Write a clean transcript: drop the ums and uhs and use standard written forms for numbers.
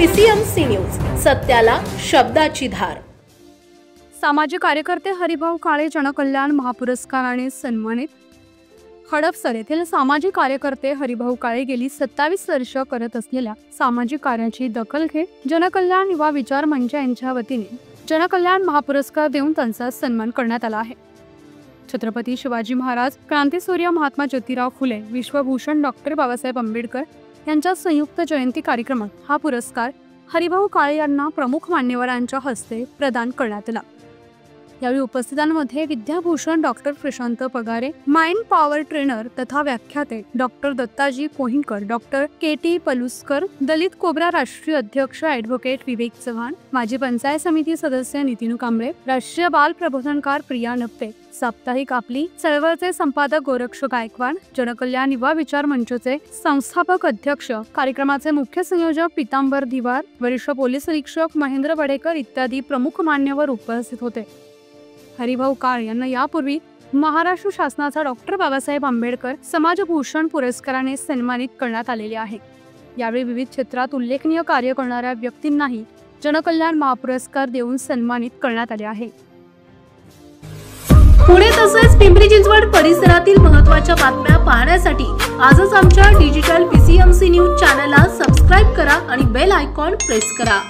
PCMC news, सत्याला शब्दाची धार। सामाजिक कार्यकर्ते हरिभाऊ काळे जनकल्याण महापुरस्काराने सन्मानित। हडपसर येथील सामाजिक कार्यकर्ते हरिभाऊ काळे गेली 27 वर्ष करत असलेल्या सामाजिक कार्याची दखल घेत जनकल्याण युवा विचार मंच यांच्या वतीने जनकल्याण महापुरस्कार देऊन त्यांचा सन्मान करण्यात आला आहे। छत्रपती शिवाजी महाराज, क्रांतीसूर्य महात्मा ज्योतिराव फुले, विश्वभूषण डॉक्टर बाबासाहेब आंबेडकर यांच्या संयुक्त जयंती कार्यक्रमात हा पुरस्कार हरिभाऊ काळे यांना प्रमुख मान्यवरांच्या हस्ते प्रदान करण्यात आला। यावेळी उपस्थितांमध्ये विद्याभूषण doctor Prashant Pagare, mind power trainer तथा व्याख्याते doctor Dattaji Kohinkar, doctor KT Paluskar, Dalit Cobra राष्ट्रीय अध्यक्ष ॲडव्होकेट विवेक चव्हाण, माजी पंचायत समिती सदस्य नितीन कांबळे, राष्ट्रीय बाल प्रबोधनकार प्रिया नप्पे, साप्ताहिक आपली चळवळचे संपादक गोरक्ष गायकवाड, जनकल्याण युवा विचार मंचचे संस्थापक अध्यक्ष, कार्यक्रमाचे मुख्य संयोजक पीतांबर दिवार, वरिष्ठ पोलीस निरीक्षक महेंद्र वडेकर इत्यादी प्रमुख मान्यवर उपस्थित होते। हरिभाऊ काळे यांना यापूर्वी महाराष्ट्र शासनाचा डॉक्टर बाबासाहेब आंबेडकर समाजभूषण पुरस्काराने सन्मानित करण्यात आलेले आहे। यावेळी विविध क्षेत्रात उल्लेखनीय कार्य करणाऱ्या व्यक्तींनाही जनकल्याण महापुरस्कार देऊन सन्मानित करण्यात आले आहे। पुणे तसेच पिंपरी चिंचवड परिसरातील महत्त्वाच्या बातम्या पाहण्यासाठी आजच आमच्या डिजिटल PCMC न्यूज चॅनलला सबस्क्राइब करा आणि बेल आयकॉन प्रेस करा।